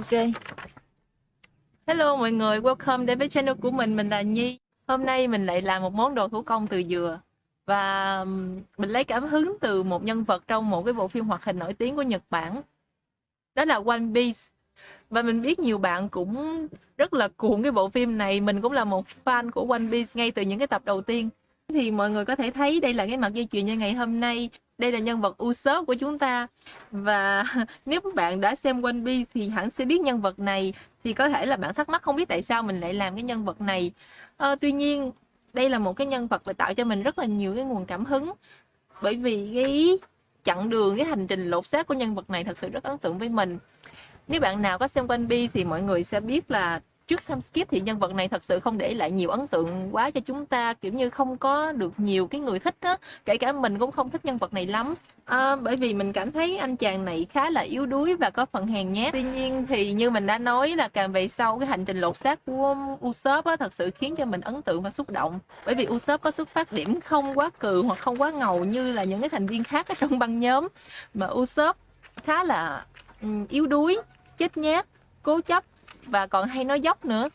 Ok. Hello mọi người, welcome đến với channel của mình là Nhi. Hôm nay mình lại làm một món đồ thủ công từ dừa. Và mình lấy cảm hứng từ một nhân vật trong một cái bộ phim hoạt hình nổi tiếng của Nhật Bản. Đó là One Piece. Và mình biết nhiều bạn cũng rất là cuồng cái bộ phim này. Mình cũng là một fan của One Piece ngay từ những cái tập đầu tiên. Thì mọi người có thể thấy đây là cái mặt dây chuyền như ngày hôm nay. Đây là nhân vật Usopp của chúng ta. Và nếu bạn đã xem One Piece thì hẳn sẽ biết nhân vật này. Thì có thể là bạn thắc mắc không biết tại sao mình lại làm cái nhân vật này. Tuy nhiên đây là một cái nhân vật mà tạo cho mình rất là nhiều cái nguồn cảm hứng. Bởi vì cái chặng đường, cái hành trình lột xác của nhân vật này thật sự rất ấn tượng với mình. Nếu bạn nào có xem One Piece thì mọi người sẽ biết là trước time skip thì nhân vật này thật sự không để lại nhiều ấn tượng quá cho chúng ta, kiểu như không có được nhiều cái người thích á, kể cả mình cũng không thích nhân vật này lắm. Bởi vì mình cảm thấy anh chàng này khá là yếu đuối và có phần hèn nhát. Tuy nhiên thì như mình đã nói là càng về sau cái hành trình lột xác của Usopp á, thật sự khiến cho mình ấn tượng và xúc động. Bởi vì Usopp có xuất phát điểm không quá cừ hoặc không quá ngầu như là những cái thành viên khác ở trong băng nhóm, mà Usopp khá là yếu đuối, chết nhát, cố chấp và còn hay nói dóc nữa.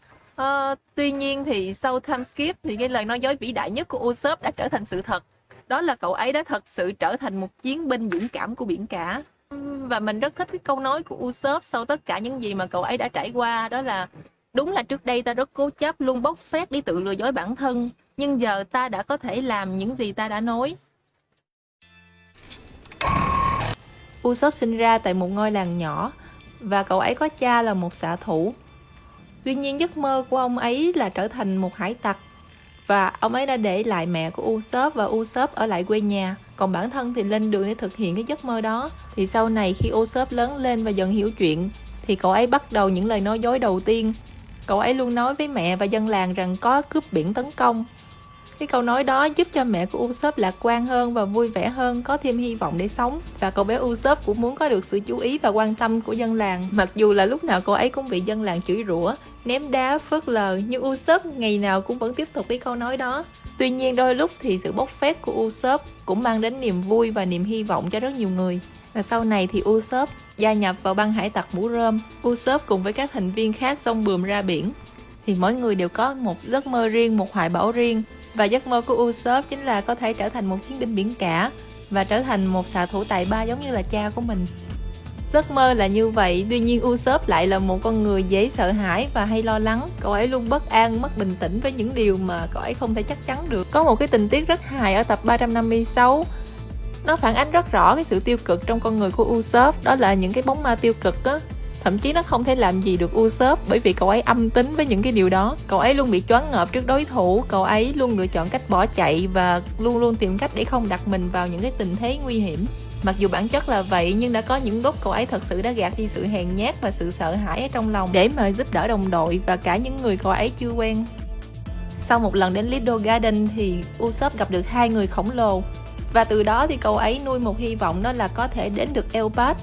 Tuy nhiên thì sau time skip thì cái lời nói dối vĩ đại nhất của Usopp đã trở thành sự thật. Đó là cậu ấy đã thật sự trở thành một chiến binh dũng cảm của biển cả. Và mình rất thích cái câu nói của Usopp sau tất cả những gì mà cậu ấy đã trải qua. Đó là đúng là trước đây ta rất cố chấp, luôn bốc phét để tự lừa dối bản thân. Nhưng giờ ta đã có thể làm những gì ta đã nói. Usopp sinh ra tại một ngôi làng nhỏ và cậu ấy có cha là một xạ thủ. Tuy nhiên giấc mơ của ông ấy là trở thành một hải tặc, và ông ấy đã để lại mẹ của Usopp và Usopp ở lại quê nhà, còn bản thân thì lên đường để thực hiện cái giấc mơ đó. Thì sau này khi Usopp lớn lên và dần hiểu chuyện thì cậu ấy bắt đầu những lời nói dối đầu tiên. Cậu ấy luôn nói với mẹ và dân làng rằng có cướp biển tấn công. Cái câu nói đó giúp cho mẹ của Usopp lạc quan hơn và vui vẻ hơn, có thêm hy vọng để sống. Và cậu bé Usopp cũng muốn có được sự chú ý và quan tâm của dân làng. Mặc dù là lúc nào cậu ấy cũng bị dân làng chửi rủa, ném đá, phớt lờ, nhưng Usopp ngày nào cũng vẫn tiếp tục cái câu nói đó. Tuy nhiên đôi lúc thì sự bốc phét của Usopp cũng mang đến niềm vui và niềm hy vọng cho rất nhiều người. Và sau này thì Usopp gia nhập vào băng hải tặc mũ rơm. Usopp cùng với các thành viên khác xông buồm ra biển. Thì mỗi người đều có một giấc mơ riêng, một hoài bão riêng. Và giấc mơ của Usopp chính là có thể trở thành một chiến binh biển cả và trở thành một xạ thủ tài ba giống như là cha của mình. Giấc mơ là như vậy, tuy nhiên Usopp lại là một con người dễ sợ hãi và hay lo lắng. Cậu ấy luôn bất an, mất bình tĩnh với những điều mà cậu ấy không thể chắc chắn được. Có một cái tình tiết rất hài ở tập 356. Nó phản ánh rất rõ cái sự tiêu cực trong con người của Usopp, đó là những cái bóng ma tiêu cực á. Thậm chí nó không thể làm gì được Usopp bởi vì cậu ấy âm tính với những cái điều đó. Cậu ấy luôn bị choáng ngợp trước đối thủ, cậu ấy luôn lựa chọn cách bỏ chạy và luôn luôn tìm cách để không đặt mình vào những cái tình thế nguy hiểm. Mặc dù bản chất là vậy nhưng đã có những lúc cậu ấy thật sự đã gạt đi sự hèn nhát và sự sợ hãi ở trong lòng để mà giúp đỡ đồng đội và cả những người cậu ấy chưa quen. Sau một lần đến Little Garden thì Usopp gặp được hai người khổng lồ. Và từ đó thì cậu ấy nuôi một hy vọng, đó là có thể đến được Elbaf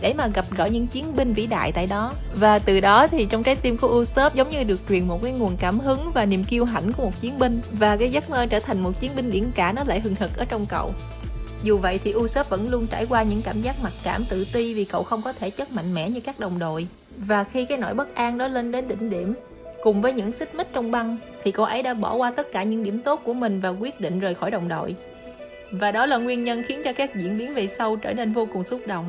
để mà gặp gỡ những chiến binh vĩ đại tại đó. Và từ đó thì trong trái tim của Usopp giống như được truyền một cái nguồn cảm hứng và niềm kiêu hãnh của một chiến binh. Và cái giấc mơ trở thành một chiến binh biển cả nó lại hừng hực ở trong cậu. Dù vậy thì Usopp vẫn luôn trải qua những cảm giác mặc cảm, tự ti vì cậu không có thể chất mạnh mẽ như các đồng đội. Và khi cái nỗi bất an đó lên đến đỉnh điểm, cùng với những xích mích trong băng, thì cậu ấy đã bỏ qua tất cả những điểm tốt của mình và quyết định rời khỏi đồng đội. Và đó là nguyên nhân khiến cho các diễn biến về sau trở nên vô cùng xúc động.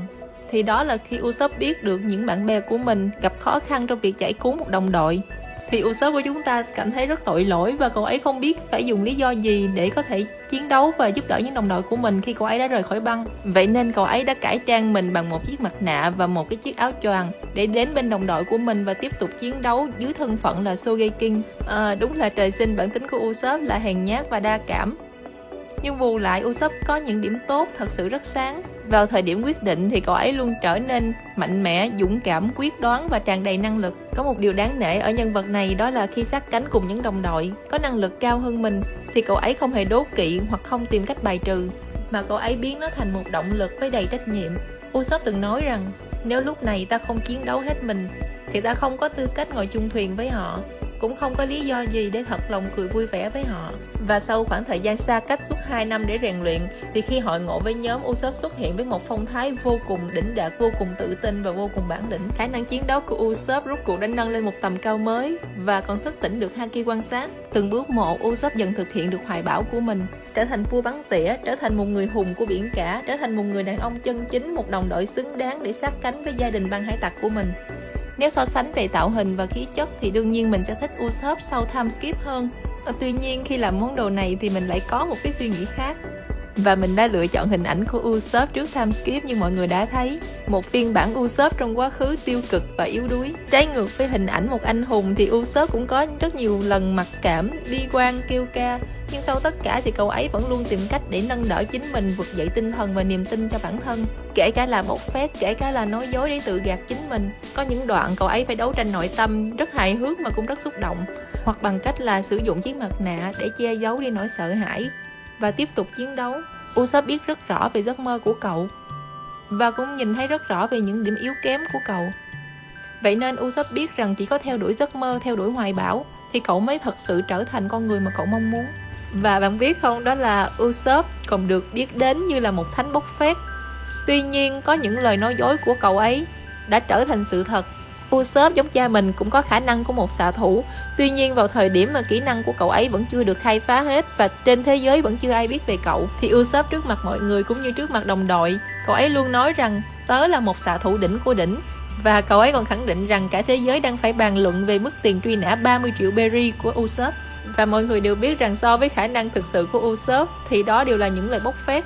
Thì đó là khi Usopp biết được những bạn bè của mình gặp khó khăn trong việc giải cứu một đồng đội, thì Usopp của chúng ta cảm thấy rất tội lỗi và cậu ấy không biết phải dùng lý do gì để có thể chiến đấu và giúp đỡ những đồng đội của mình khi cậu ấy đã rời khỏi băng. Vậy nên cậu ấy đã cải trang mình bằng một chiếc mặt nạ và một cái chiếc áo choàng để đến bên đồng đội của mình và tiếp tục chiến đấu dưới thân phận là Sogeking. Đúng là trời sinh bản tính của Usopp là hèn nhát và đa cảm. Nhưng bù lại Usopp có những điểm tốt thật sự rất sáng. Vào thời điểm quyết định thì cậu ấy luôn trở nên mạnh mẽ, dũng cảm, quyết đoán và tràn đầy năng lực. Có một điều đáng nể ở nhân vật này, đó là khi sát cánh cùng những đồng đội có năng lực cao hơn mình thì cậu ấy không hề đố kỵ hoặc không tìm cách bài trừ, mà cậu ấy biến nó thành một động lực với đầy trách nhiệm. Usopp từng nói rằng nếu lúc này ta không chiến đấu hết mình thì ta không có tư cách ngồi chung thuyền với họ. cũng không có lý do gì để thật lòng cười vui vẻ với họ. Và sau khoảng thời gian xa cách suốt 2 năm để rèn luyện, thì khi hội ngộ với nhóm, Usopp xuất hiện với một phong thái vô cùng đỉnh đạt, vô cùng tự tin và vô cùng bản lĩnh. Khả năng chiến đấu của Usopp rốt cuộc đã nâng lên một tầm cao mới và còn thức tỉnh được haki quan sát. Từng bước một, Usopp dần thực hiện được hoài bão của mình, trở thành vua bắn tỉa, trở thành một người hùng của biển cả, trở thành một người đàn ông chân chính, một đồng đội xứng đáng để sát cánh với gia đình băng hải tặc của mình. Nếu so sánh về tạo hình và khí chất thì đương nhiên mình sẽ thích Usopp sau time skip hơn. Tuy nhiên khi làm món đồ này thì mình lại có một cái suy nghĩ khác. Và mình đã lựa chọn hình ảnh của Usopp trước time skip như mọi người đã thấy. Một phiên bản Usopp trong quá khứ tiêu cực và yếu đuối. Trái ngược với hình ảnh một anh hùng thì Usopp cũng có rất nhiều lần mặc cảm, bi quan, kêu ca. Nhưng sau tất cả thì cậu ấy vẫn luôn tìm cách để nâng đỡ chính mình, vực dậy tinh thần và niềm tin cho bản thân. Kể cả là bộc phát, kể cả là nói dối để tự gạt chính mình. Có những đoạn cậu ấy phải đấu tranh nội tâm, rất hài hước mà cũng rất xúc động. Hoặc bằng cách là sử dụng chiếc mặt nạ để che giấu đi nỗi sợ hãi và tiếp tục chiến đấu. Usopp biết rất rõ về giấc mơ của cậu và cũng nhìn thấy rất rõ về những điểm yếu kém của cậu. Vậy nên Usopp biết rằng chỉ có theo đuổi giấc mơ, theo đuổi hoài bão thì cậu mới thật sự trở thành con người mà cậu mong muốn. Và bạn biết không, đó là Usopp còn được biết đến như là một thánh bốc phét. Tuy nhiên có những lời nói dối của cậu ấy đã trở thành sự thật. Usopp giống cha mình cũng có khả năng của một xạ thủ. Tuy nhiên vào thời điểm mà kỹ năng của cậu ấy vẫn chưa được khai phá hết và trên thế giới vẫn chưa ai biết về cậu, thì Usopp trước mặt mọi người cũng như trước mặt đồng đội, cậu ấy luôn nói rằng tớ là một xạ thủ đỉnh của đỉnh. Và cậu ấy còn khẳng định rằng cả thế giới đang phải bàn luận về mức tiền truy nã 30 triệu berry của Usopp. Và mọi người đều biết rằng so với khả năng thực sự của Usopp thì đó đều là những lời bốc phét.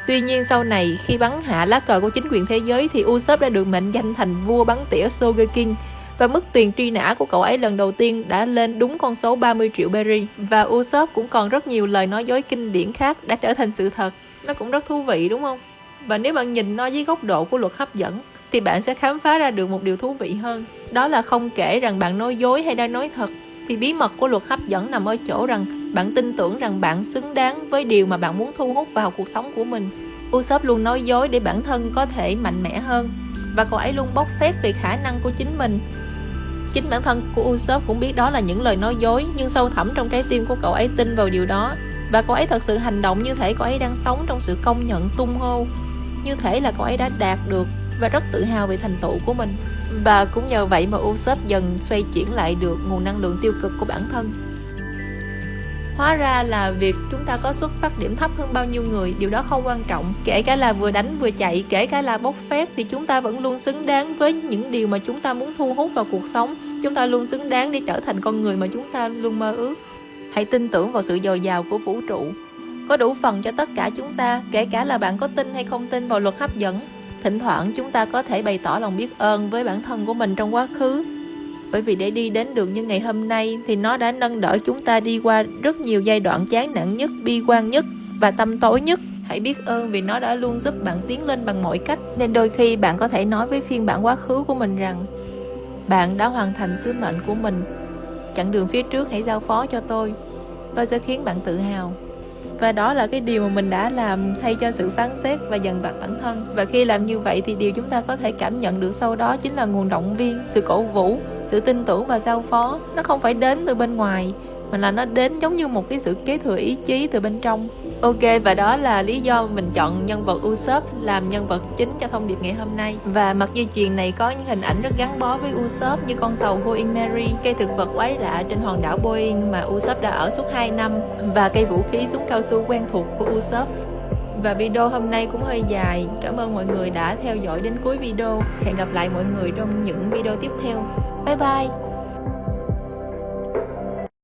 Tuy nhiên sau này khi bắn hạ lá cờ của chính quyền thế giới thì Usopp đã được mệnh danh thành vua bắn tỉa Sogeking. Và mức tiền truy nã của cậu ấy lần đầu tiên đã lên đúng con số 30 triệu berry. Và Usopp cũng còn rất nhiều lời nói dối kinh điển khác đã trở thành sự thật. Nó cũng rất thú vị đúng không? Và nếu bạn nhìn nó dưới góc độ của luật hấp dẫn thì bạn sẽ khám phá ra được một điều thú vị hơn. Đó là không kể rằng bạn nói dối hay đang nói thật, thì bí mật của luật hấp dẫn nằm ở chỗ rằng bạn tin tưởng rằng bạn xứng đáng với điều mà bạn muốn thu hút vào cuộc sống của mình. Usopp luôn nói dối để bản thân có thể mạnh mẽ hơn, và cậu ấy luôn bóc phét về khả năng của chính mình. Chính bản thân của Usopp cũng biết đó là những lời nói dối, nhưng sâu thẳm trong trái tim của cậu ấy tin vào điều đó. Và cậu ấy thật sự hành động như thể cậu ấy đang sống trong sự công nhận tung hô, như thể là cậu ấy đã đạt được và rất tự hào về thành tựu của mình. Và cũng nhờ vậy mà Usopp dần xoay chuyển lại được nguồn năng lượng tiêu cực của bản thân. Hóa ra là việc chúng ta có xuất phát điểm thấp hơn bao nhiêu người, điều đó không quan trọng. Kể cả là vừa đánh vừa chạy, kể cả là bốc phét, thì chúng ta vẫn luôn xứng đáng với những điều mà chúng ta muốn thu hút vào cuộc sống. Chúng ta luôn xứng đáng để trở thành con người mà chúng ta luôn mơ ước. Hãy tin tưởng vào sự dồi dào của vũ trụ, có đủ phần cho tất cả chúng ta, kể cả là bạn có tin hay không tin vào luật hấp dẫn. Thỉnh thoảng chúng ta có thể bày tỏ lòng biết ơn với bản thân của mình trong quá khứ, bởi vì để đi đến được như ngày hôm nay thì nó đã nâng đỡ chúng ta đi qua rất nhiều giai đoạn chán nản nhất, bi quan nhất và tăm tối nhất. Hãy biết ơn vì nó đã luôn giúp bạn tiến lên bằng mọi cách. Nên đôi khi bạn có thể nói với phiên bản quá khứ của mình rằng: bạn đã hoàn thành sứ mệnh của mình, chặng đường phía trước hãy giao phó cho tôi sẽ khiến bạn tự hào. Và đó là cái điều mà mình đã làm thay cho sự phán xét và dằn vặt bản thân. Và khi làm như vậy thì điều chúng ta có thể cảm nhận được sau đó chính là nguồn động viên, sự cổ vũ, sự tin tưởng và giao phó. Nó không phải đến từ bên ngoài, mà là nó đến giống như một cái sự kế thừa ý chí từ bên trong. Ok, và đó là lý do mình chọn nhân vật Usopp làm nhân vật chính cho thông điệp ngày hôm nay. Và mặt dây chuyền này có những hình ảnh rất gắn bó với Usopp, như con tàu Going Merry, cây thực vật quái lạ trên hòn đảo Boeing mà Usopp đã ở suốt 2 năm, và cây vũ khí súng cao su quen thuộc của Usopp. Và video hôm nay cũng hơi dài. Cảm ơn mọi người đã theo dõi đến cuối video. Hẹn gặp lại mọi người trong những video tiếp theo. Bye bye!